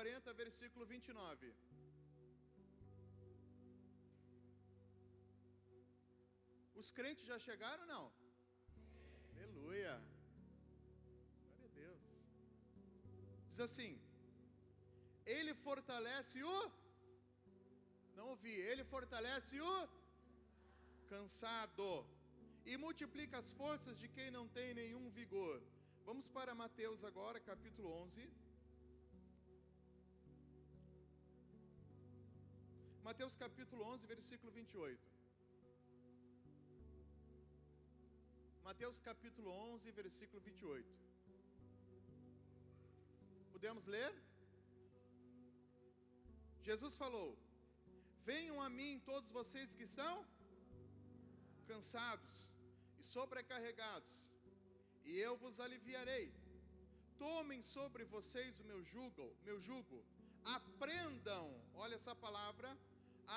40, versículo 29. Os crentes já chegaram ou não? Aleluia. Glória a Deus. Diz assim: Ele fortalece o... Não ouvi. Ele fortalece o cansado e multiplica as forças de quem não tem nenhum vigor. Vamos para Mateus agora, capítulo 11. Mateus capítulo 11, versículo 28. Mateus capítulo 11, versículo 28. Podemos ler? Jesus falou: Venham a mim todos vocês que estão cansados e sobrecarregados, e eu vos aliviarei. Tomem sobre vocês o meu jugo. Aprendam, olha essa palavra,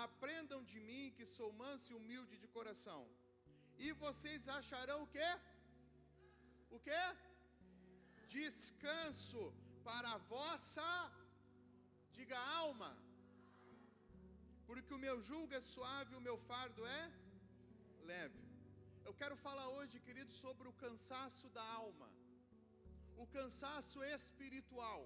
aprendam de mim, que sou manso e humilde de coração, e vocês acharão o quê? O quê? Descanso para a vossa, diga, alma. Porque o meu jugo é suave e o meu fardo é leve. Eu quero falar hoje, queridos, sobre o cansaço da alma, o cansaço espiritual.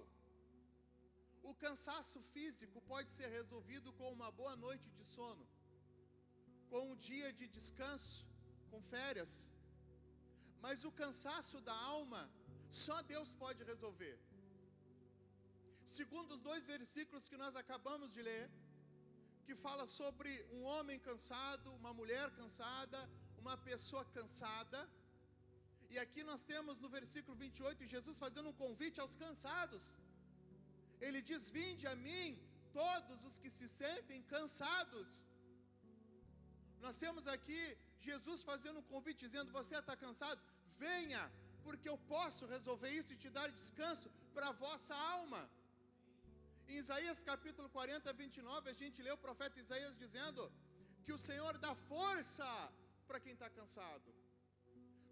O cansaço físico pode ser resolvido com uma boa noite de sono, com um dia de descanso, com férias. Mas o cansaço da alma, só Deus pode resolver. Segundo os 2 versículos que nós acabamos de ler, que fala sobre um homem cansado, uma mulher cansada, uma pessoa cansada. E aqui nós temos no versículo 28, Jesus fazendo um convite aos cansados. Ele diz: Vinde a mim, todos os que se sentem cansados. Nós temos aqui Jesus fazendo um convite, dizendo: Você está cansado? Venha, porque eu posso resolver isso e te dar descanso para a vossa alma. Em Isaías capítulo 40, 29, a gente lê o profeta Isaías dizendo que o Senhor dá força para quem está cansado.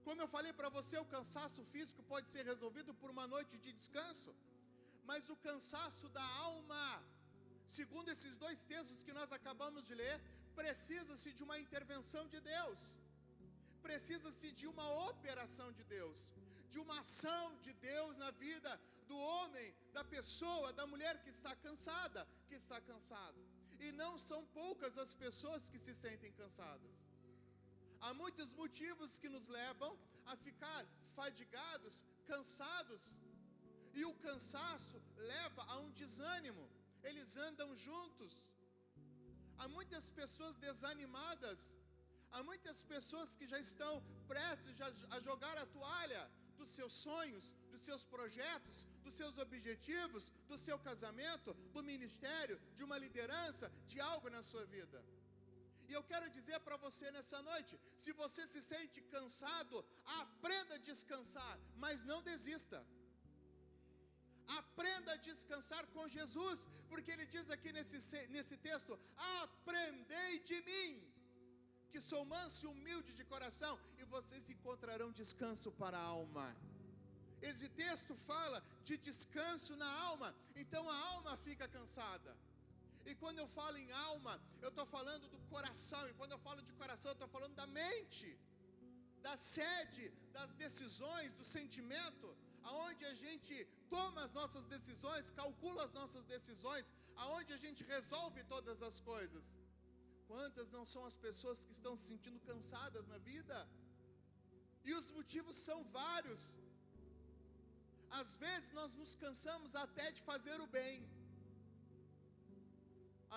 Como eu falei para você, o cansaço físico pode ser resolvido por uma noite de descanso, mas o cansaço da alma, segundo esses 2 textos que nós acabamos de ler, precisa-se de uma intervenção de Deus, precisa-se de uma operação de Deus, de uma ação de Deus na vida do homem, da pessoa, da mulher que está cansada, que está cansado. E não são poucas as pessoas que se sentem cansadas. Há muitos motivos que nos levam a ficar fadigados, cansados. E o cansaço leva a um desânimo. Eles andam juntos. Há muitas pessoas desanimadas. Há muitas pessoas que já estão prestes a jogar a toalha dos seus sonhos, dos seus projetos, dos seus objetivos, do seu casamento, do ministério, de uma liderança, de algo na sua vida. E eu quero dizer para você nessa noite: se você se sente cansado, aprenda a descansar, mas não desista. Aprenda a descansar com Jesus, porque Ele diz aqui nesse texto: aprendei de mim, que sou manso e humilde de coração, e vocês encontrarão descanso para a alma. Esse texto fala de descanso na alma, então a alma fica cansada. E quando eu falo em alma, eu estou falando do coração, e quando eu falo de coração, eu estou falando da mente, da sede, das decisões, do sentimento, aonde a gente toma as nossas decisões, calcula as nossas decisões, aonde a gente resolve todas as coisas. Quantas não são as pessoas que estão se sentindo cansadas na vida? E os motivos são vários. Às vezes nós nos cansamos até de fazer o bem.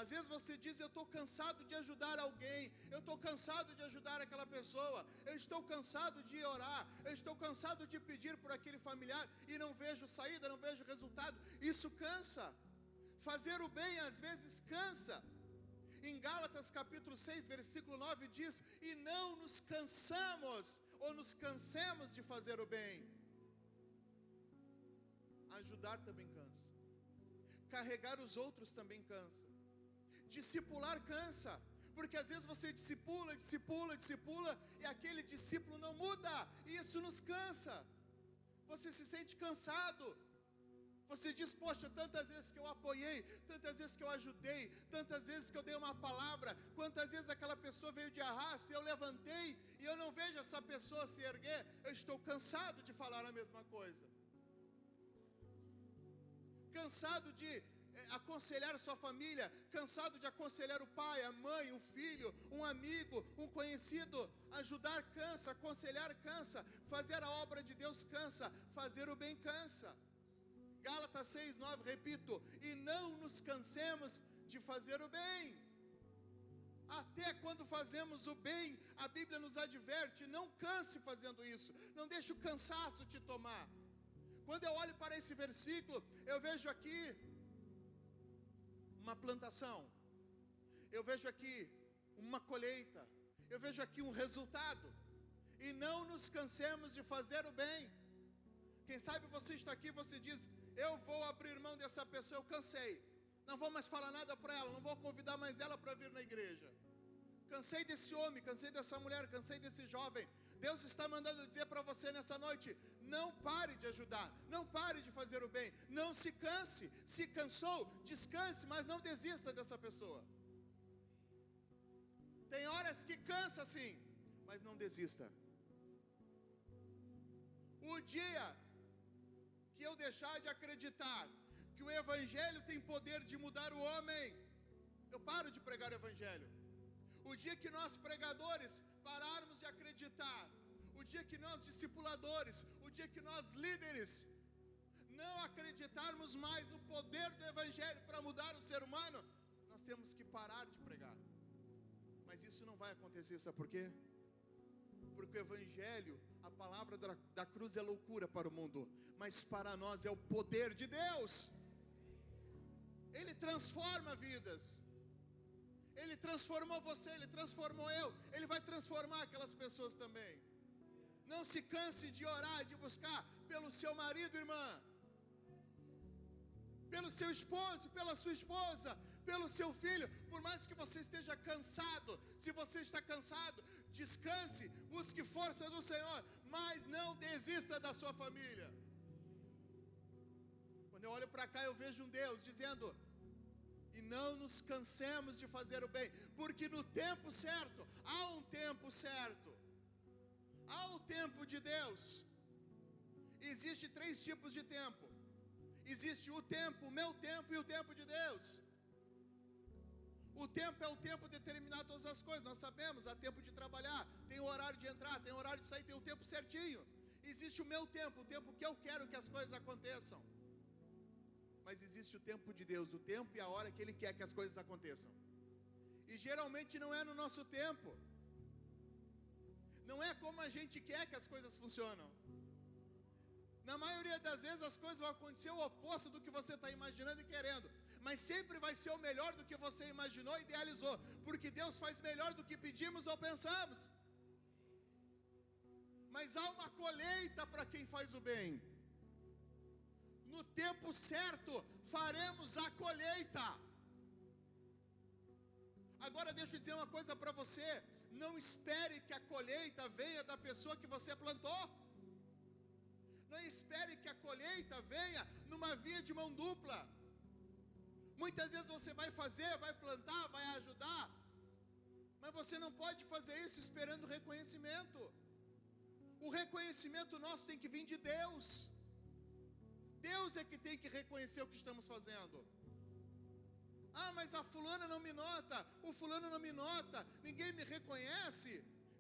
Às vezes você diz: eu estou cansado de ajudar alguém, eu estou cansado de ajudar aquela pessoa, eu estou cansado de orar, eu estou cansado de pedir por aquele familiar, e não vejo saída, não vejo resultado. Isso cansa. Fazer o bem às vezes cansa. Em Gálatas capítulo 6, versículo 9 diz: e não nos cansamos, ou nos cansemos de fazer o bem. Ajudar também cansa. Carregar os outros também cansa. Discipular cansa, porque às vezes você discipula, e aquele discípulo não muda, e isso nos cansa. Você se sente cansado, Você diz, poxa, tantas vezes que eu apoiei, tantas vezes que eu ajudei, tantas vezes que eu dei uma palavra, quantas vezes aquela pessoa veio de arrasto e eu levantei e eu não vejo essa pessoa se erguer. Eu estou cansado de falar a mesma coisa. Cansado de aconselhar sua família, cansado de aconselhar o pai, a mãe, o filho, um amigo, um conhecido. Ajudar cansa, aconselhar cansa, fazer a obra de Deus cansa, fazer o bem cansa. Gálatas 6:9, repito, e não nos cansemos de fazer o bem. Até quando fazemos o bem, a Bíblia nos adverte, não canse fazendo isso, não deixe o cansaço te tomar. Quando eu olho para esse versículo, eu vejo aqui uma plantação, eu vejo aqui uma colheita, eu vejo aqui um resultado, e não nos cansemos de fazer o bem. Quem sabe você está aqui e você diz, eu vou abrir mão dessa pessoa, eu cansei, não vou mais falar nada para ela, não vou convidar mais ela para vir na igreja. Cansei desse homem, cansei dessa mulher, cansei desse jovem. Deus está mandando dizer para você nessa noite, não pare de ajudar, não pare de fazer o bem, não se canse. Se cansou, descanse, mas não desista dessa pessoa. Tem horas que cansa sim, mas não desista. O dia que eu deixar de acreditar que o evangelho tem poder de mudar o homem, eu paro de pregar o evangelho. O dia que nós pregadores pararmos de acreditar, o dia que nós discipuladores, o dia que nós líderes não acreditarmos mais no poder do evangelho para mudar o ser humano, nós temos que parar de pregar. Mas isso não vai acontecer, sabe por quê? Porque o evangelho, a palavra da cruz é loucura para o mundo, mas para nós é o poder de Deus. Ele transforma vidas. Ele transformou você, Ele transformou eu, Ele vai transformar aquelas pessoas também. Não se canse de orar, de buscar pelo seu marido, irmã, pelo seu esposo, pela sua esposa, pelo seu filho. Por mais que você esteja cansado, se você está cansado, descanse, busque força do Senhor, mas não desista da sua família. Quando eu olho para cá, eu vejo um Deus dizendo, e não nos cansemos de fazer o bem, porque no tempo certo, há um tempo certo, há o tempo de Deus. Existe 3 tipos de tempo. Existe o tempo, o meu tempo e o tempo de Deus. O tempo é o tempo de determinar todas as coisas, nós sabemos, há tempo de trabalhar, tem o horário de entrar, tem o horário de sair, tem o tempo certinho. Existe o meu tempo, o tempo que eu quero que as coisas aconteçam. Mas existe o tempo de Deus, o tempo e a hora que Ele quer que as coisas aconteçam. E geralmente não é no nosso tempo. Não é como a gente quer que as coisas funcionam. Na maioria das vezes as coisas vão acontecer o oposto do que você está imaginando e querendo. Mas sempre vai ser o melhor do que você imaginou e idealizou. Porque Deus faz melhor do que pedimos ou pensamos. Mas há uma colheita para quem faz o bem. No tempo certo, faremos a colheita. Agora deixa eu dizer uma coisa para você. Não espere que a colheita venha da pessoa que você plantou. Não espere que a colheita venha numa via de mão dupla. Muitas vezes você vai fazer, vai plantar, vai ajudar, mas você não pode fazer isso esperando reconhecimento. O reconhecimento nosso tem que vir de Deus. Deus é que tem que reconhecer o que estamos fazendo. Ah, mas a fulana não me nota, o fulano não me nota, ninguém me reconhece,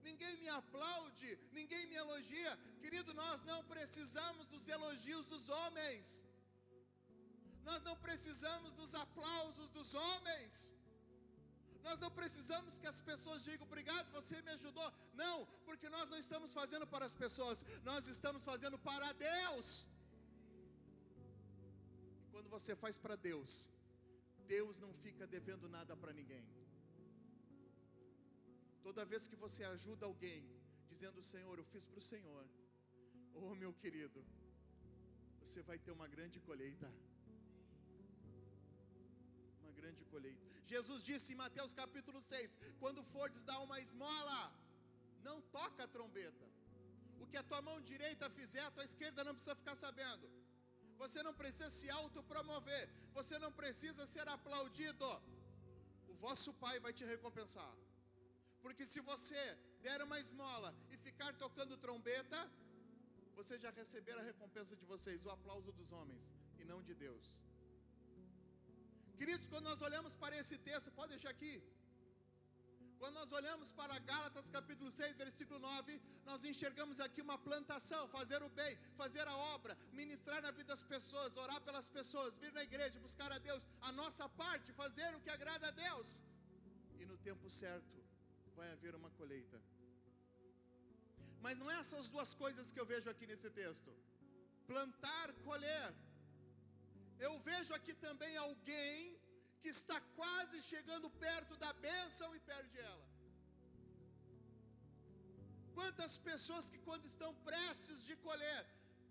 ninguém me aplaude, ninguém me elogia. Querido, nós não precisamos dos elogios dos homens. Nós não precisamos dos aplausos dos homens. Nós não precisamos que as pessoas digam, obrigado, você me ajudou. Não, porque nós não estamos fazendo para as pessoas, nós estamos fazendo para Deus. E quando você faz para Deus, Deus não fica devendo nada para ninguém. Toda vez que você ajuda alguém, dizendo, Senhor, eu fiz para o Senhor, oh meu querido, você vai ter uma grande colheita. Uma grande colheita. Jesus disse em Mateus capítulo 6, quando fordes dar uma esmola, não toca a trombeta. O que a tua mão direita fizer, a tua esquerda não precisa ficar sabendo. Você não precisa se autopromover. Você não precisa ser aplaudido. O vosso Pai vai te recompensar. Porque se você der uma esmola e ficar tocando trombeta, você já receberá a recompensa de vocês, o aplauso dos homens e não de Deus. Queridos, quando nós olhamos para esse texto, pode deixar aqui. Quando nós olhamos para Gálatas capítulo 6, versículo 9, nós enxergamos aqui uma plantação, fazer o bem, fazer a obra, ministrar na vida das pessoas, orar pelas pessoas, vir na igreja, buscar a Deus, a nossa parte, fazer o que agrada a Deus. E no tempo certo, vai haver uma colheita. Mas não é essas duas coisas que eu vejo aqui nesse texto. Plantar, colher. Eu vejo aqui também alguém que está quase chegando perto da bênção e perde ela. Quantas pessoas que quando estão prestes de colher,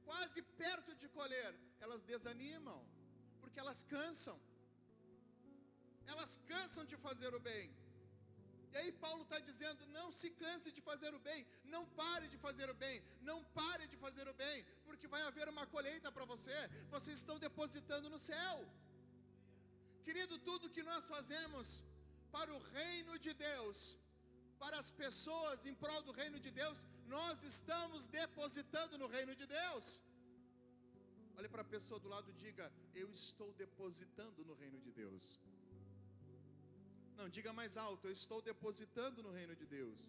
quase perto de colher, elas desanimam, porque elas cansam. Elas cansam de fazer o bem. E aí Paulo está dizendo, não se canse de fazer o bem, não pare de fazer o bem, não pare de fazer o bem, porque vai haver uma colheita para você, vocês estão depositando no céu. Querido, tudo que nós fazemos para o reino de Deus, para as pessoas em prol do reino de Deus, nós estamos depositando no reino de Deus. Olhe para a pessoa do lado e diga, eu estou depositando no reino de Deus. Não, diga mais alto, eu estou depositando no reino de Deus.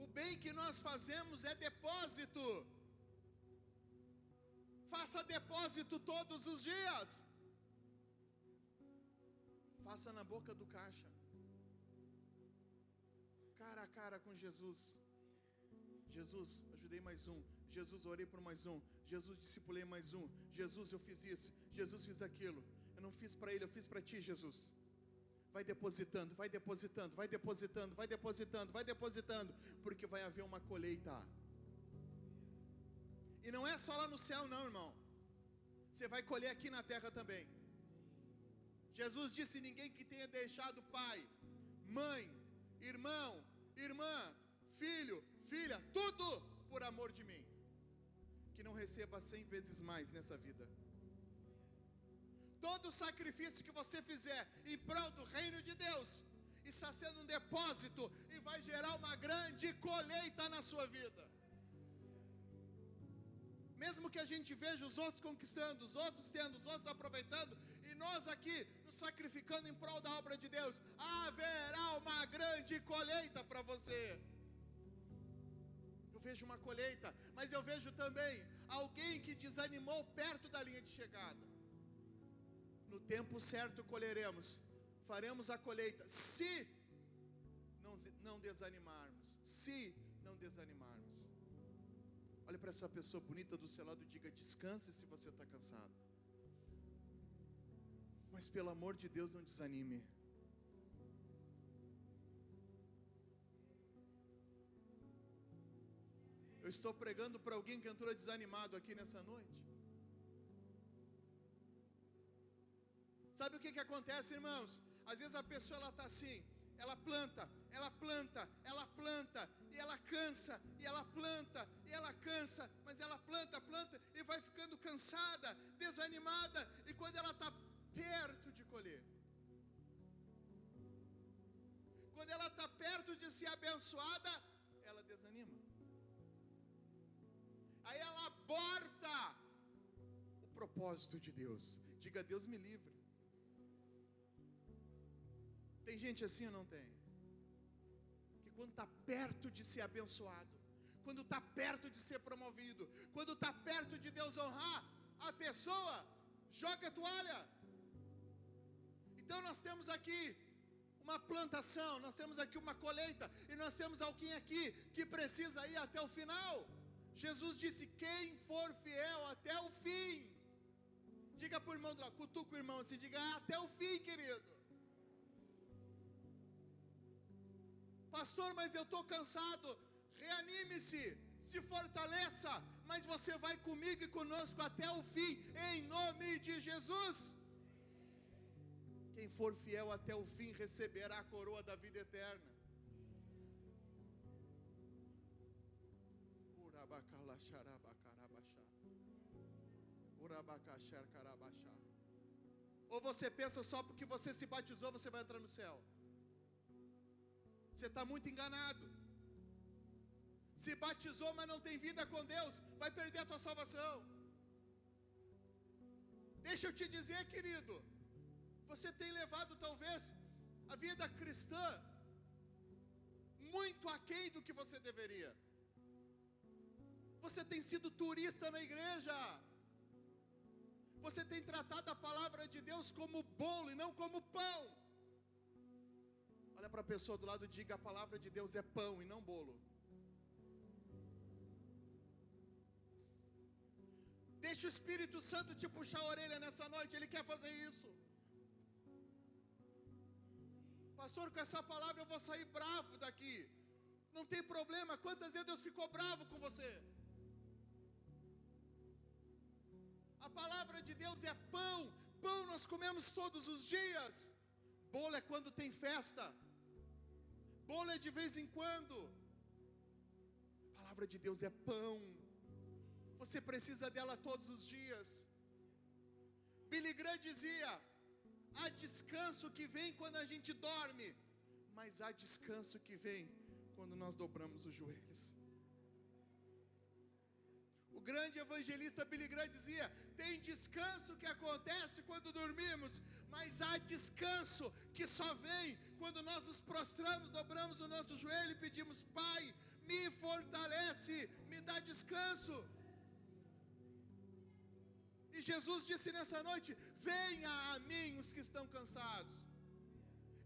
O bem que nós fazemos é depósito. Faça depósito todos os dias. Faça na boca do caixa. Cara a cara com Jesus. Jesus, ajudei mais um. Jesus, orei por mais um. Jesus, discipulei mais um. Jesus, eu fiz isso. Jesus, fiz aquilo. Eu não fiz para ele, eu fiz para ti, Jesus. Vai depositando, vai depositando, vai depositando, vai depositando, vai depositando, porque vai haver uma colheita. E não é só lá no céu não, irmão. Você vai colher aqui na terra também. Jesus disse, ninguém que tenha deixado pai, mãe, irmão, irmã, filho, filha, tudo por amor de mim, que não receba 100 vezes mais nessa vida. Todo sacrifício que você fizer em prol do reino de Deus está sendo um depósito e vai gerar uma grande colheita na sua vida. Mesmo que a gente veja os outros conquistando, os outros tendo, os outros aproveitando, e nós aqui nos sacrificando em prol da obra de Deus, haverá uma grande colheita para você. Eu vejo uma colheita, mas eu vejo também alguém que desanimou perto da linha de chegada. No tempo certo colheremos, faremos a colheita, se não desanimarmos, se não desanimarmos. Olhe para essa pessoa bonita do seu lado e diga, descanse se você está cansado. Mas pelo amor de Deus, não desanime. Eu estou pregando para alguém que entrou desanimado aqui nessa noite. Sabe o que acontece, irmãos? Às vezes a pessoa ela está assim, ela planta, ela planta, ela planta, e ela cansa, e ela planta, e ela cansa, mas ela planta, planta, e vai ficando cansada, desanimada, e quando ela está perto de colher, quando ela está perto de ser abençoada, ela desanima. Aí ela aborta o propósito de Deus. Diga, Deus me livre. Tem gente assim ou não tem? Que quando está perto de ser abençoado, quando está perto de ser promovido, quando está perto de Deus honrar, a pessoa joga a toalha. Então nós temos aqui uma plantação, nós temos aqui uma colheita, e nós temos alguém aqui que precisa ir até o final. Jesus disse, quem for fiel até o fim, diga para o irmão do lado, cutuca o irmão assim, diga, até o fim, querido. Pastor, mas eu estou cansado. Reanime-se, se fortaleça, mas você vai comigo e conosco até o fim, em nome de Jesus. Quem for fiel até o fim receberá a coroa da vida eterna. Pura Ou você pensa só porque você se batizou, você vai entrar no céu? Você está muito enganado. Se batizou, mas não tem vida com Deus, vai perder a tua salvação. Deixa eu te dizer, querido, você tem levado talvez a vida cristã muito aquém do que você deveria. Você tem sido turista na igreja. Você tem tratado a palavra de Deus como bolo e não como pão. Olha para a pessoa do lado e diga: a palavra de Deus é pão e não bolo. Deixa o Espírito Santo te puxar a orelha nessa noite, Ele quer fazer isso. Pastor, com essa palavra eu vou sair bravo daqui. Não tem problema, quantas vezes Deus ficou bravo com você? A palavra de Deus é pão. Pão nós comemos todos os dias. Bolo é quando tem festa. Bolo é de vez em quando. A palavra de Deus é pão. Você precisa dela todos os dias. Billy Graham dizia: há descanso que vem quando a gente dorme, mas há descanso que vem quando nós dobramos os joelhos. O grande evangelista Billy Graham dizia: tem descanso que acontece quando dormimos, mas há descanso que só vem quando nós nos prostramos, dobramos o nosso joelho e pedimos: Pai, me fortalece, me dá descanso. E Jesus disse nessa noite: venha a mim os que estão cansados.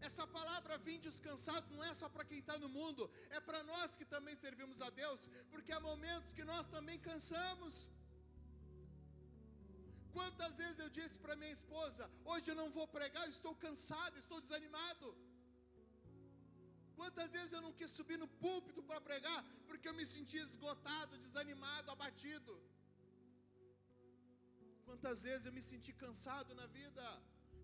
Essa palavra vinde os cansados não é só para quem está no mundo, é para nós que também servimos a Deus, porque há momentos que nós também cansamos. Quantas vezes eu disse para minha esposa: hoje eu não vou pregar, eu estou cansado, estou desanimado. Quantas vezes eu não quis subir no púlpito para pregar, porque eu me sentia esgotado, desanimado, abatido. Quantas vezes eu me senti cansado na vida,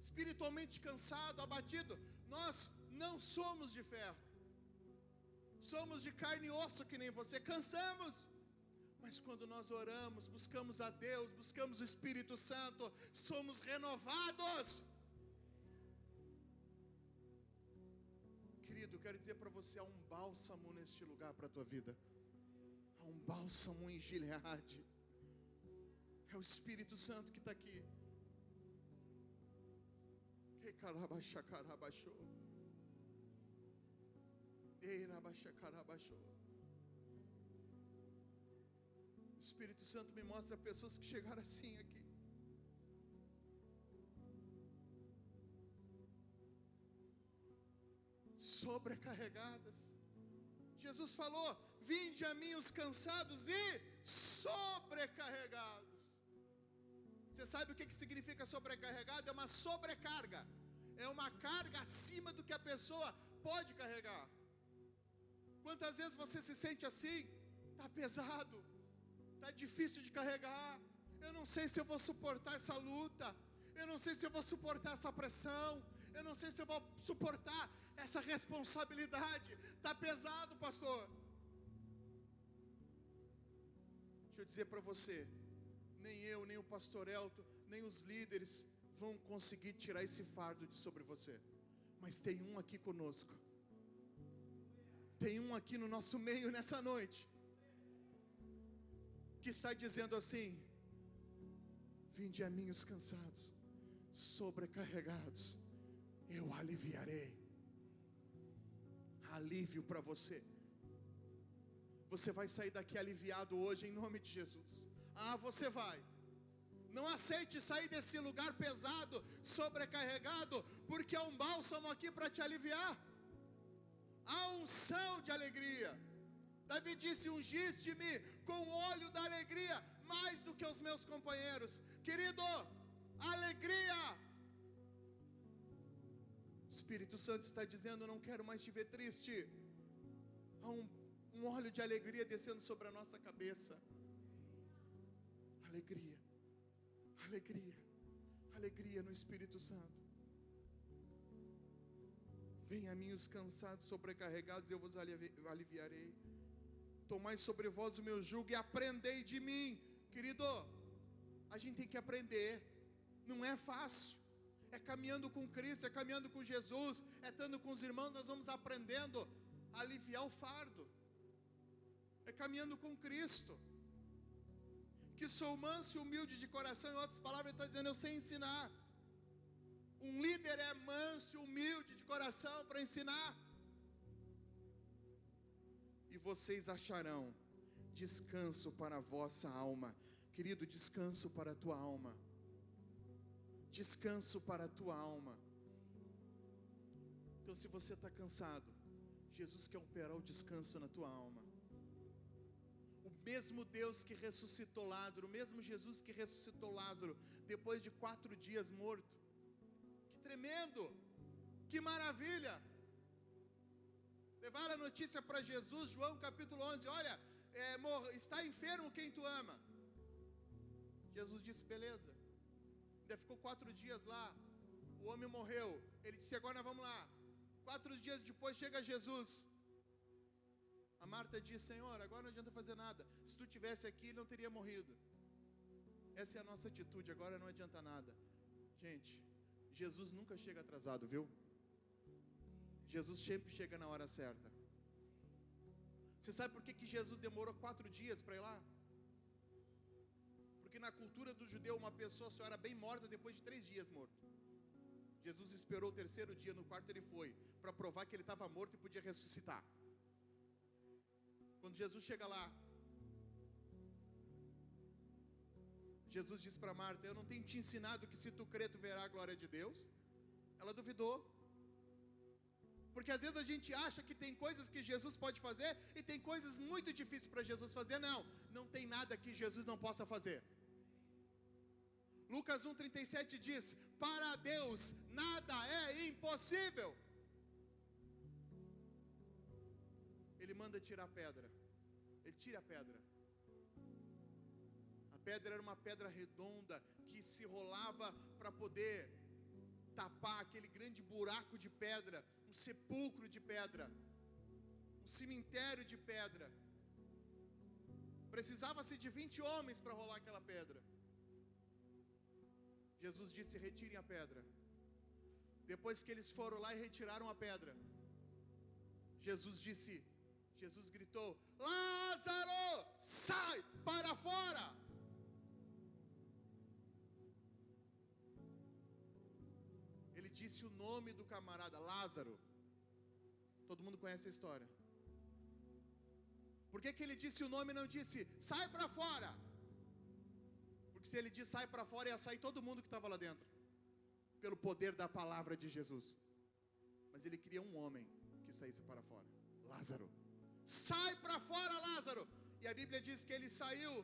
espiritualmente cansado, abatido. Nós não somos de ferro, somos de carne e osso que nem você, cansamos. Mas quando nós oramos, buscamos a Deus, buscamos o Espírito Santo, somos renovados. Querido, eu quero dizer para você, há um bálsamo neste lugar para a tua vida. Há um bálsamo em Gileade. É o Espírito Santo que está aqui. O Espírito Santo me mostra pessoas que chegaram assim aqui. Sobrecarregadas. Jesus falou: vinde a mim os cansados e sobrecarregados. Você sabe o que significa sobrecarregado? É uma sobrecarga. É uma carga acima do que a pessoa pode carregar. Quantas vezes você se sente assim? Está pesado, está difícil de carregar. Eu não sei se eu vou suportar essa luta. Eu não sei se eu vou suportar essa pressão. Eu não sei se eu vou suportar essa responsabilidade. Está pesado, pastor. Deixa eu dizer para você, nem eu, nem o pastor Elton, nem os líderes vão conseguir tirar esse fardo de sobre você. Mas tem um aqui conosco. Tem um aqui no nosso meio nessa noite, que está dizendo assim: vinde a mim os cansados, sobrecarregados, eu aliviarei. Alívio para você. Você vai sair daqui aliviado hoje em nome de Jesus. Você vai. Não aceite sair desse lugar pesado, sobrecarregado, porque há um bálsamo aqui para te aliviar. Há unção de alegria. Davi disse: ungiste-me com o óleo da alegria, mais do que os meus companheiros. Querido, alegria. O Espírito Santo está dizendo: não quero mais te ver triste. Há um óleo de alegria descendo sobre a nossa cabeça. Alegria, alegria, alegria no Espírito Santo. Venha a mim os cansados, sobrecarregados, eu vos aliviarei. tomai sobre vós o meu jugo e aprendei de mim. Querido, a gente tem que aprender, não é fácil, é caminhando com Cristo, é caminhando com Jesus, é estando com os irmãos, nós vamos aprendendo a aliviar o fardo, é caminhando com Cristo. Que sou manso e humilde de coração, em outras palavras ele está dizendo, eu sei ensinar. Um líder é manso e humilde de coração para ensinar. E vocês acharão descanso para a vossa alma. Querido, descanso para a tua alma. Descanso para a tua alma. Então, se você está cansado, Jesus quer operar o descanso na tua alma. O mesmo Deus que ressuscitou Lázaro, o mesmo Jesus que ressuscitou Lázaro, depois de 4 dias morto. Que tremendo! Que maravilha! Levaram a notícia para Jesus, João capítulo 11, olha, está enfermo quem tu ama. Jesus disse, beleza. Ainda ficou 4 dias lá, o homem morreu. Ele disse, agora nós vamos lá. 4 dias depois chega Jesus. A Marta diz, Senhor, agora não adianta fazer nada. Se tu estivesse aqui, ele não teria morrido. Essa é a nossa atitude, agora não adianta nada. Gente, Jesus nunca chega atrasado, viu? Jesus sempre chega na hora certa. Você sabe por que Jesus demorou 4 dias para ir lá? Porque na cultura do judeu, uma pessoa só era bem morta depois de 3 dias morto. Jesus esperou o 3º dia, no 4º ele foi, para provar que ele estava morto e podia ressuscitar. Quando Jesus chega lá, Jesus diz para Marta, eu não tenho te ensinado que se tu crer, tu verá a glória de Deus? Ela duvidou. Porque às vezes a gente acha que tem coisas que Jesus pode fazer e tem coisas muito difíceis para Jesus fazer. Não tem nada que Jesus não possa fazer. Lucas 1,37 diz, para Deus nada é impossível. Ele manda tirar a pedra. Ele tira a pedra. A pedra era uma pedra redonda que se rolava para poder tapar aquele grande buraco de pedra, um sepulcro de pedra, um cemitério de pedra. Precisava-se de 20 homens para rolar aquela pedra. Jesus disse, retirem a pedra. Depois que eles foram lá e retiraram a pedra, Jesus gritou, Lázaro, sai para fora. Ele disse o nome do camarada, Lázaro. Todo mundo conhece a história. Por que ele disse o nome e não disse, sai para fora? Porque se ele disse sai para fora, ia sair todo mundo que estava lá dentro. Pelo poder da palavra de Jesus. Mas ele queria um homem que saísse para fora. Lázaro. Sai para fora, Lázaro. E a Bíblia diz que ele saiu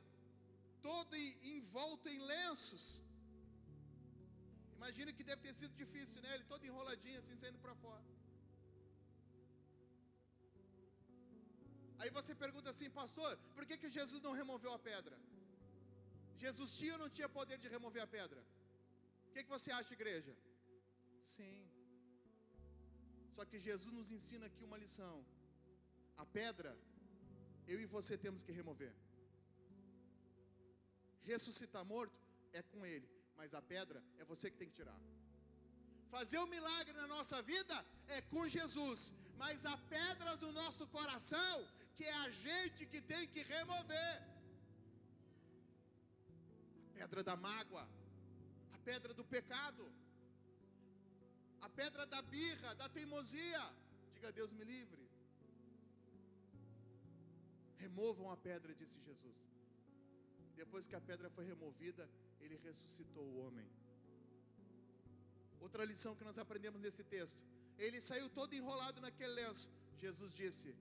todo envolto em lenços. Imagina que deve ter sido difícil, né? Ele todo enroladinho assim, saindo para fora. Aí você pergunta assim, pastor, por que Jesus não removeu a pedra? Jesus tinha ou não tinha poder de remover a pedra? O que você acha, igreja? Sim. Só que Jesus nos ensina aqui uma lição. A pedra, eu e você temos que remover. Ressuscitar morto é com ele, mas a pedra é você que tem que tirar. Fazer um milagre na nossa vida é com Jesus, mas a pedra do nosso coração, que é a gente que tem que remover. A pedra da mágoa, a pedra do pecado, a pedra da birra, da teimosia. Diga, Deus me livre. Removam a pedra, disse Jesus. Depois que a pedra foi removida, ele ressuscitou o homem. Outra lição que nós aprendemos nesse texto. Ele saiu todo enrolado naquele lenço. Jesus disse,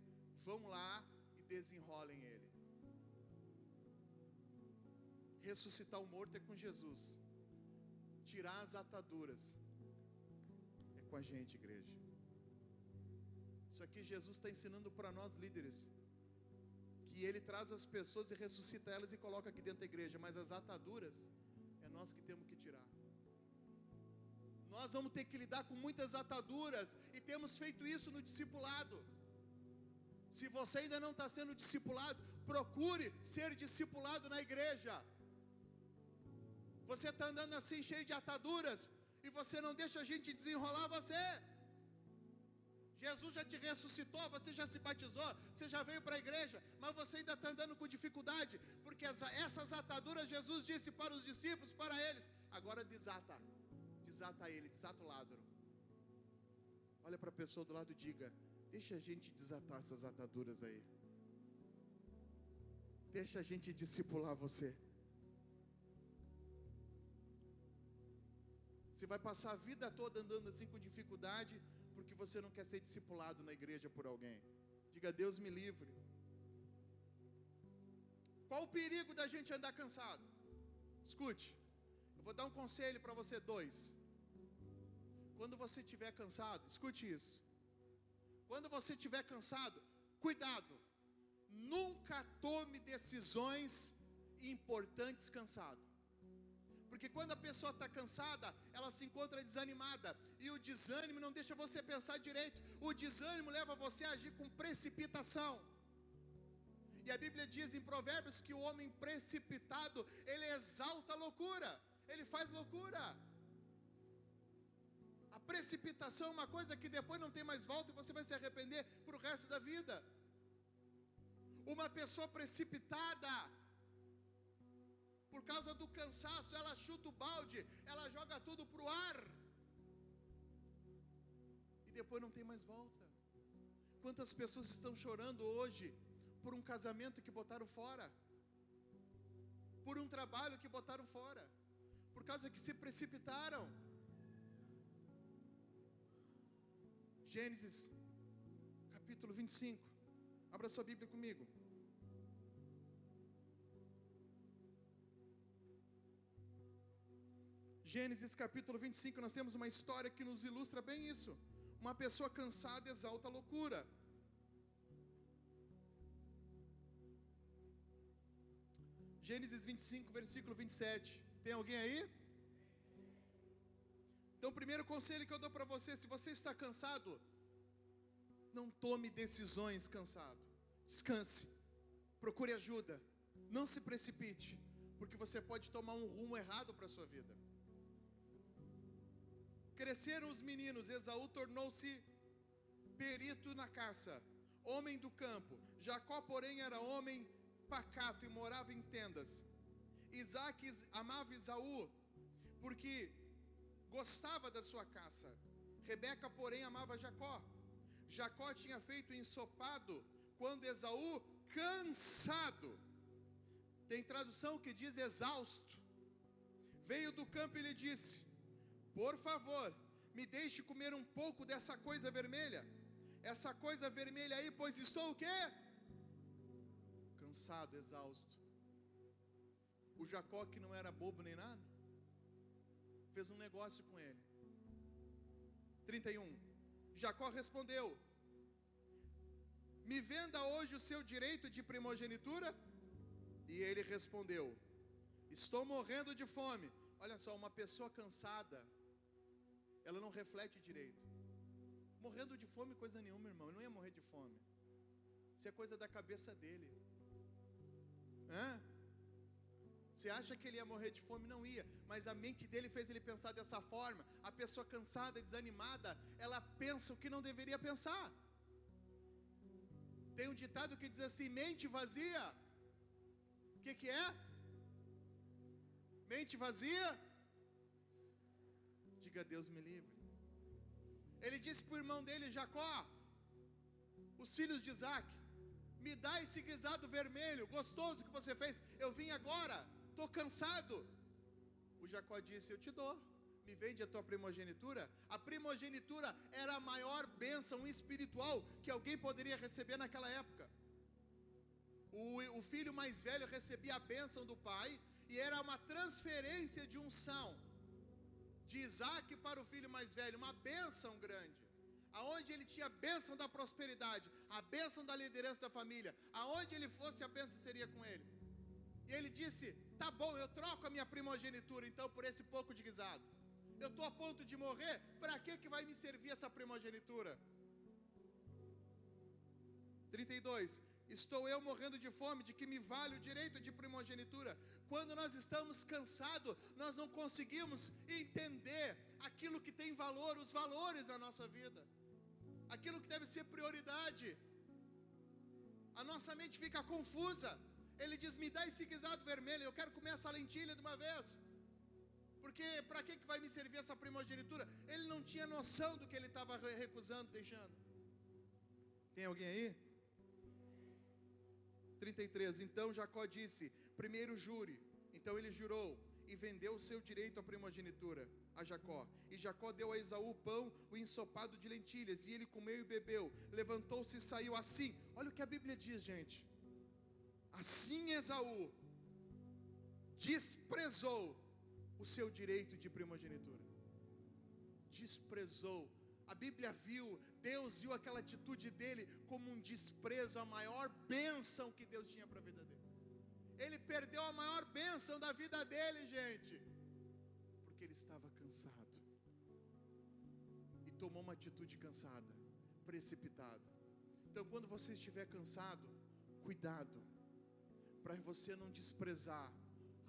vão lá e desenrolem ele. Ressuscitar o morto é com Jesus. Tirar as ataduras é com a gente, igreja. Isso aqui Jesus está ensinando para nós líderes, que ele traz as pessoas e ressuscita elas e coloca aqui dentro da igreja, mas as ataduras é nós que temos que tirar. Nós vamos ter que lidar com muitas ataduras e temos feito isso no discipulado. Se você ainda não está sendo discipulado, procure ser discipulado na igreja. Você está andando assim cheio de ataduras e você não deixa a gente desenrolar você. Jesus já te ressuscitou, você já se batizou, você já veio para a igreja, mas você ainda está andando com dificuldade, porque essas ataduras Jesus disse para os discípulos, para eles, agora desata ele, desata o Lázaro. Olha para a pessoa do lado e diga, deixa a gente desatar essas ataduras aí. Deixa a gente discipular você. Você vai passar a vida toda andando assim com dificuldade, porque você não quer ser discipulado na igreja por alguém. Diga, Deus me livre. Qual o perigo da gente andar cansado? Escute, eu vou dar um conselho para você, 2. Quando você estiver cansado, escute isso. Quando você estiver cansado, cuidado. Nunca tome decisões importantes cansado. Porque quando a pessoa está cansada, ela se encontra desanimada. E o desânimo não deixa você pensar direito. O desânimo leva você a agir com precipitação. E a Bíblia diz em Provérbios que o homem precipitado, ele exalta a loucura. Ele faz loucura. A precipitação é uma coisa que depois não tem mais volta e você vai se arrepender para o resto da vida. Uma pessoa precipitada, por causa do cansaço, ela chuta o balde, ela joga tudo para o ar. E depois não tem mais volta. Quantas pessoas estão chorando hoje por um casamento que botaram fora? Por um trabalho que botaram fora? Por causa que se precipitaram. Gênesis, capítulo 25. Abra sua Bíblia comigo. Gênesis capítulo 25, nós temos uma história que nos ilustra bem isso. Uma pessoa cansada exalta a loucura. Gênesis 25, versículo 27. Tem alguém aí? Então, o primeiro conselho que eu dou para você, se você está cansado, não tome decisões cansado. Descanse. Procure ajuda. Não se precipite, porque você pode tomar um rumo errado para a sua vida. Cresceram os meninos, Esaú tornou-se perito na caça, homem do campo. Jacó, porém, era homem pacato e morava em tendas. Isaque amava Esaú, porque gostava da sua caça. Rebeca, porém, amava Jacó. Jacó tinha feito ensopado quando Esaú, cansado, tem tradução que diz exausto, veio do campo e lhe disse, por favor, me deixe comer um pouco dessa coisa vermelha. Essa coisa vermelha aí, pois estou o quê? Cansado, exausto. O Jacó, que não era bobo nem nada, fez um negócio com ele. 31. Jacó respondeu, me venda hoje o seu direito de primogenitura? E ele respondeu, estou morrendo de fome. Olha só, uma pessoa cansada, ela não reflete direito. Morrendo de fome, coisa nenhuma, irmão. Ele não ia morrer de fome. Isso é coisa da cabeça dele. Você acha que ele ia morrer de fome? Não ia. Mas a mente dele fez ele pensar dessa forma. A pessoa cansada, desanimada, ela pensa o que não deveria pensar. Tem um ditado que diz assim, mente vazia. O que é? Mente vazia? Diga, Deus me livre. Ele disse para o irmão dele, Jacó, os filhos de Isaac, me dá esse guisado vermelho, gostoso que você fez. Eu vim agora, estou cansado. O Jacó disse, eu te dou. Me vende a tua primogenitura. A primogenitura era a maior bênção espiritual que alguém poderia receber naquela época. O filho mais velho recebia a bênção do pai, e era uma transferência de unção de Isaac para o filho mais velho, uma bênção grande, aonde ele tinha a bênção da prosperidade, a bênção da liderança da família, aonde ele fosse a bênção seria com ele. E ele disse, tá bom, eu troco a minha primogenitura então por esse pouco de guisado. Eu estou a ponto de morrer, para que vai me servir essa primogenitura? 32. Estou eu morrendo de fome, de que me vale o direito de primogenitura? Quando nós estamos cansados, nós não conseguimos entender aquilo que tem valor, os valores da nossa vida, aquilo que deve ser prioridade. A nossa mente fica confusa. Ele diz, me dá esse guisado vermelho, eu quero comer essa lentilha de uma vez, porque para que vai me servir essa primogenitura? Ele não tinha noção do que ele estava recusando, deixando. Tem alguém aí? 33. Então Jacó disse, primeiro jure. Então ele jurou e vendeu o seu direito à primogenitura a Jacó. E Jacó deu a Esaú o pão, o ensopado de lentilhas, e ele comeu e bebeu. Levantou-se e saiu assim. Olha o que a Bíblia diz, gente. Assim Esaú desprezou o seu direito de primogenitura. Desprezou. A Bíblia viu, Deus viu aquela atitude dele como um desprezo, a maior bênção que Deus tinha para a vida dele. Ele perdeu a maior bênção da vida dele, gente, porque ele estava cansado e tomou uma atitude cansada, precipitada. Então, quando você estiver cansado, cuidado, para você não desprezar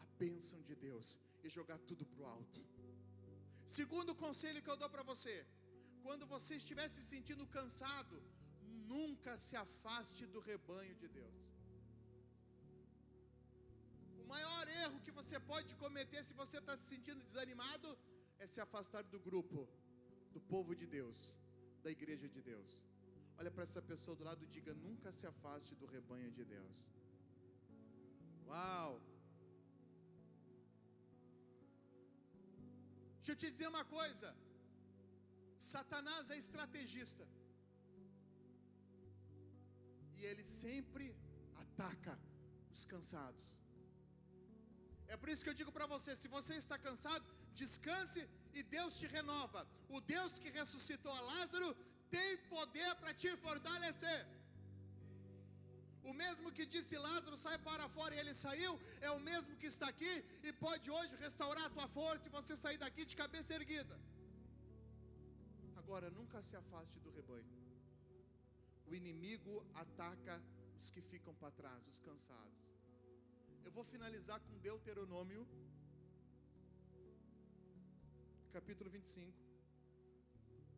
a bênção de Deus e jogar tudo para o alto. Segundo conselho que eu dou para você, quando você estiver se sentindo cansado, nunca se afaste do rebanho de Deus. O maior erro que você pode cometer se você está se sentindo desanimado é se afastar do grupo, do povo de Deus, da igreja de Deus. Olha para essa pessoa do lado e diga, nunca se afaste do rebanho de Deus. Uau! Deixa eu te dizer uma coisa. Satanás é estrategista. E ele sempre ataca os cansados. É por isso que eu digo para você, se você está cansado, descanse e Deus te renova. O Deus que ressuscitou a Lázaro tem poder para te fortalecer. O mesmo que disse Lázaro, sai para fora, e ele saiu, é o mesmo que está aqui e pode hoje restaurar a tua força e você sair daqui de cabeça erguida. Agora, nunca se afaste do rebanho. O inimigo ataca os que ficam para trás, os cansados. Eu vou finalizar com Deuteronômio, capítulo 25.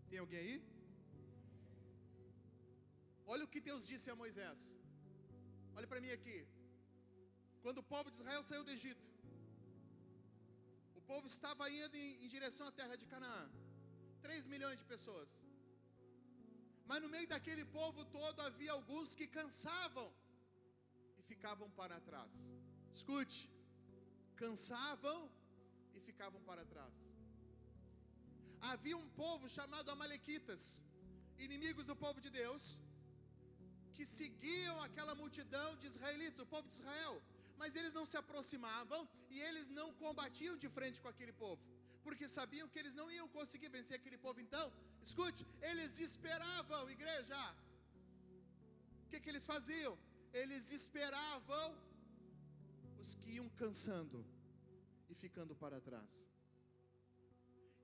Tem alguém aí? Olha o que Deus disse a Moisés. Olha para mim aqui. Quando o povo de Israel saiu do Egito, o povo estava indo em direção à terra de Canaã. 3 milhões de pessoas. Mas no meio daquele povo todo havia alguns que cansavam e ficavam para trás. Escute, cansavam e ficavam para trás. Havia um povo chamado Amalequitas, inimigos do povo de Deus, que seguiam aquela multidão de israelitas, o povo de Israel, mas eles não se aproximavam e eles não combatiam de frente com aquele povo, porque sabiam que eles não iam conseguir vencer aquele povo. Então, escute, eles esperavam, igreja. O que eles faziam? Eles esperavam os que iam cansando e ficando para trás.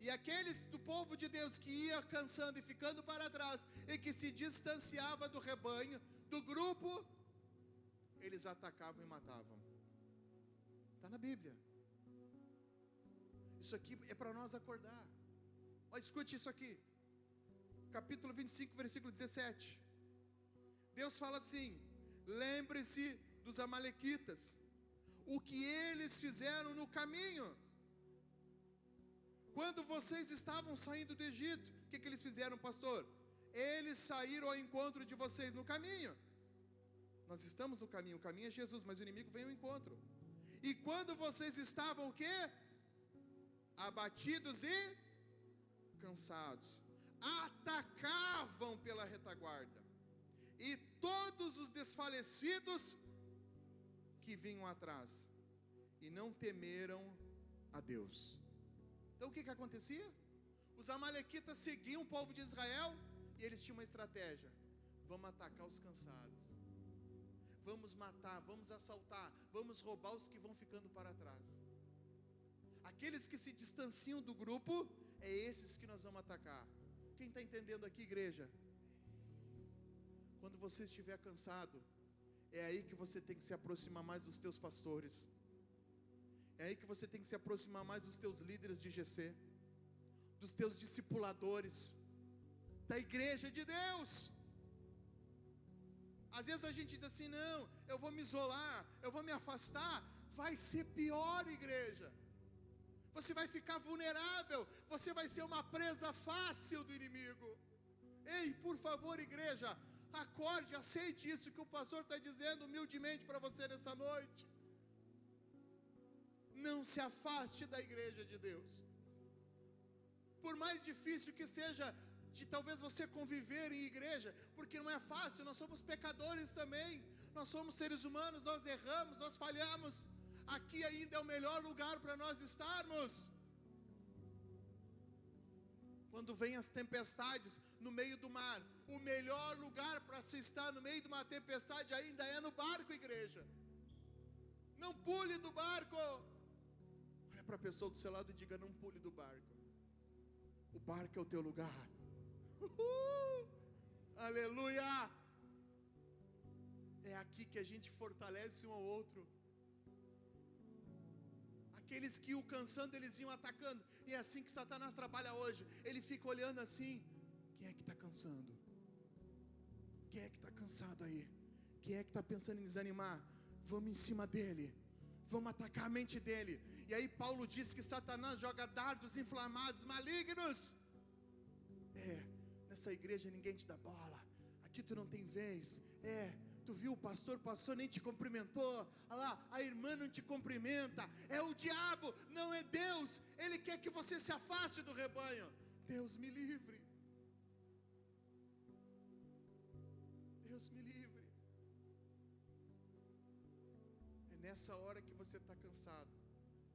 E aqueles do povo de Deus que ia cansando e ficando para trás, e que se distanciava do rebanho, do grupo, eles atacavam e matavam. Está na Bíblia. Isso aqui é para nós acordar. Olha, escute isso aqui. Capítulo 25, versículo 17. Deus fala assim: lembre-se dos amalequitas, o que eles fizeram no caminho. Quando vocês estavam saindo do Egito, o que eles fizeram, pastor? Eles saíram ao encontro de vocês no caminho. Nós estamos no caminho, o caminho é Jesus, mas o inimigo vem ao encontro. E quando vocês estavam o quê? Abatidos e cansados, atacavam pela retaguarda, e todos os desfalecidos que vinham atrás, e não temeram a Deus. Então o que acontecia? Os amalequitas seguiam o povo de Israel, e eles tinham uma estratégia: vamos atacar os cansados, vamos matar, vamos assaltar, vamos roubar os que vão ficando para trás. Aqueles que se distanciam do grupo, é esses que nós vamos atacar. Quem está entendendo aqui, igreja? Quando você estiver cansado, é aí que você tem que se aproximar mais dos teus pastores. É aí que você tem que se aproximar mais dos teus líderes de GC, dos teus discipuladores, da igreja de Deus. Às vezes a gente diz assim: não, eu vou me isolar, eu vou me afastar. Vai ser pior, igreja. Você vai ficar vulnerável, você vai ser uma presa fácil do inimigo. Ei, por favor, igreja, acorde, aceite isso que o pastor está dizendo humildemente para você nessa noite. Não se afaste da igreja de Deus. Por mais difícil que seja de talvez você conviver em igreja, porque não é fácil, nós somos pecadores também, nós somos seres humanos, nós erramos, nós falhamos. Aqui ainda é o melhor lugar para nós estarmos. Quando vem as tempestades no meio do mar, o melhor lugar para se estar no meio de uma tempestade ainda é no barco, igreja. Não pule do barco. Olha para a pessoa do seu lado e diga: não pule do barco. O barco é o teu lugar. Aleluia. É aqui que a gente fortalece um ao outro. Aqueles que o cansando, eles iam atacando. E é assim que Satanás trabalha hoje. Ele fica olhando assim: quem é que está cansando? Quem é que está cansado aí? Quem é que está pensando em desanimar? Vamos em cima dele, vamos atacar a mente dele. E aí Paulo diz que Satanás joga dardos inflamados, malignos. Nessa igreja ninguém te dá bola, aqui tu não tem vez. Tu viu, o pastor passou, nem te cumprimentou. Olha lá, a irmã não te cumprimenta. É o diabo, não é Deus. Ele quer que você se afaste do rebanho. Deus me livre. Deus me livre. É nessa hora que você está cansado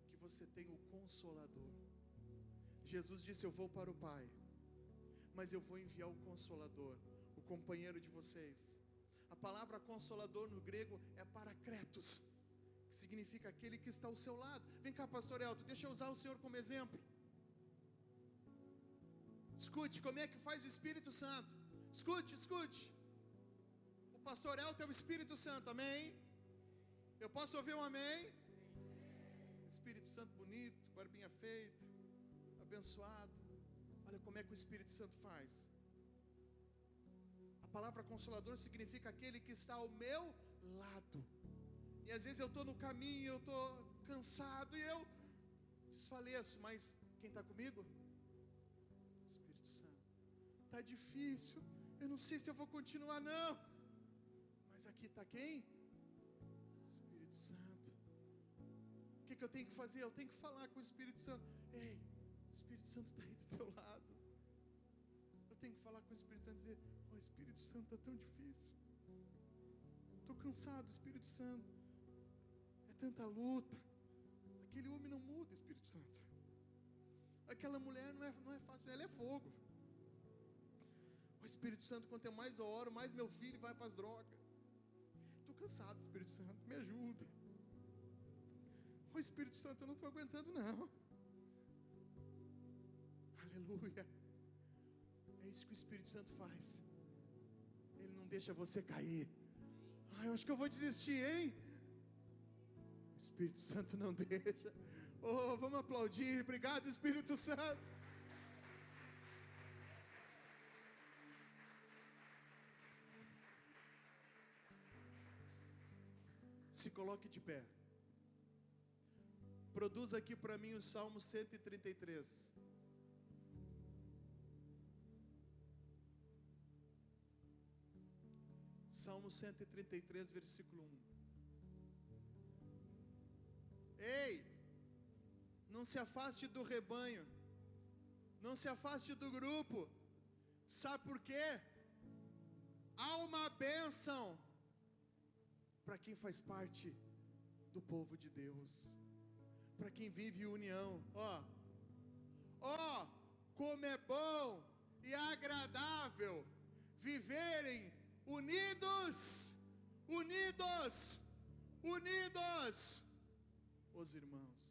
que você tem o Consolador. Jesus disse: eu vou para o Pai, mas eu vou enviar o Consolador, o companheiro de vocês. A palavra Consolador no grego é Paracletos, que significa aquele que está ao seu lado. Vem cá, pastor Elton, deixa eu usar o senhor como exemplo. Escute, como é que faz o Espírito Santo? Escute. O pastor Elton é o Espírito Santo, amém? Eu posso ouvir um amém? Espírito Santo bonito, barbinha feita, abençoado. Olha como é que o Espírito Santo faz. A palavra Consolador significa aquele que está ao meu lado. E às vezes eu estou no caminho, eu estou cansado e eu desfaleço. Mas quem está comigo? Espírito Santo. Está difícil, eu não sei se eu vou continuar não. Mas aqui está quem? Espírito Santo. O que eu tenho que fazer? Eu tenho que falar com o Espírito Santo. Ei, o Espírito Santo está aí do teu lado. Eu tenho que falar com o Espírito Santo e dizer: oh, Espírito Santo, está tão difícil. Estou cansado, Espírito Santo. É tanta luta. Aquele homem não muda, Espírito Santo. Aquela mulher não é fácil, ela é fogo. O Espírito Santo, quanto eu mais oro, mais meu filho vai para as drogas. Estou cansado, Espírito Santo, me ajuda. O Espírito Santo, eu não estou aguentando não. Aleluia. É isso que o Espírito Santo faz. Ele não deixa você cair. Eu acho que eu vou desistir, hein? O Espírito Santo não deixa. Oh, vamos aplaudir. Obrigado, Espírito Santo. Se coloque de pé. Produza aqui para mim o Salmo 133. Salmo 133, versículo 1. Ei, não se afaste do rebanho, não se afaste do grupo. Sabe por quê? Há uma bênção para quem faz parte do povo de Deus, para quem vive união. Como é bom e agradável viverem unidos, os irmãos.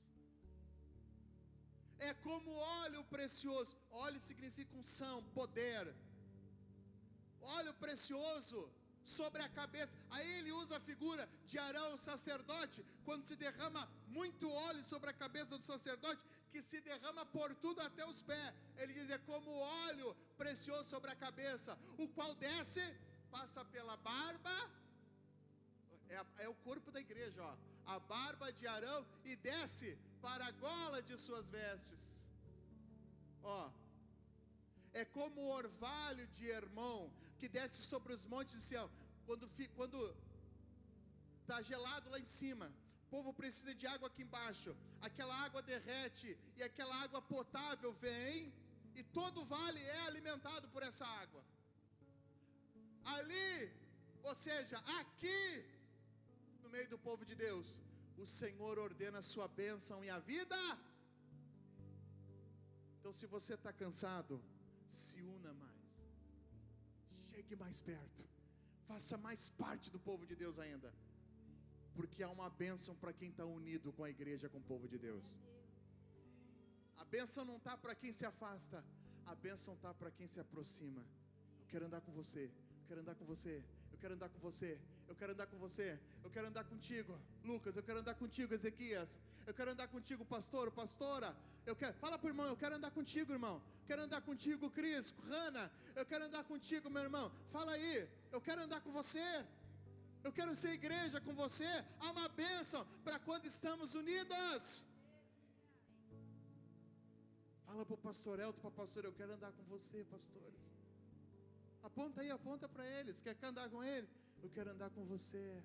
É como óleo precioso. Óleo significa unção, poder. Óleo precioso sobre a cabeça. Aí ele usa a figura de Arão, o sacerdote, quando se derrama muito óleo sobre a cabeça do sacerdote, que se derrama por tudo até os pés. Ele diz, é como óleo precioso sobre a cabeça, o qual desce, passa pela barba, é o corpo da igreja, ó, a barba de Arão, e desce para a gola de suas vestes. Ó, é como o orvalho de Hermon, que desce sobre os montes de Sião. Quando está gelado lá em cima, o povo precisa de água aqui embaixo, aquela água derrete, e aquela água potável vem, e todo o vale é alimentado por essa água. Ali, ou seja, aqui, no meio do povo de Deus, o Senhor ordena a sua bênção e a vida. Então, se você está cansado, se una mais, chegue mais perto, faça mais parte do povo de Deus ainda, porque há uma bênção para quem está unido com a igreja, com o povo de Deus. A bênção não está para quem se afasta, a bênção está para quem se aproxima. Eu quero andar com você, eu quero andar com você, eu quero andar com você, eu quero andar com você, eu quero andar contigo, Lucas, eu quero andar contigo, Ezequias, eu quero andar contigo, pastor, pastora, fala para o irmão, eu quero andar contigo, irmão, eu quero andar contigo, Cris, Hanna, eu quero andar contigo, meu irmão, fala aí, eu quero andar com você, eu quero ser igreja com você. Há uma bênção para quando estamos unidos. Fala para o pastor Elton, para a pastora, eu quero andar com você, pastores. Aponta aí, aponta para eles, quer andar com ele? Eu quero andar com você,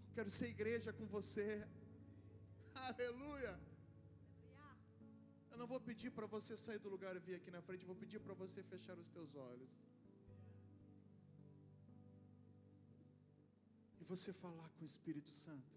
eu quero ser igreja com você. Aleluia. Eu não vou pedir para você sair do lugar e vir aqui na frente, eu vou pedir para você fechar os teus olhos e você falar com o Espírito Santo.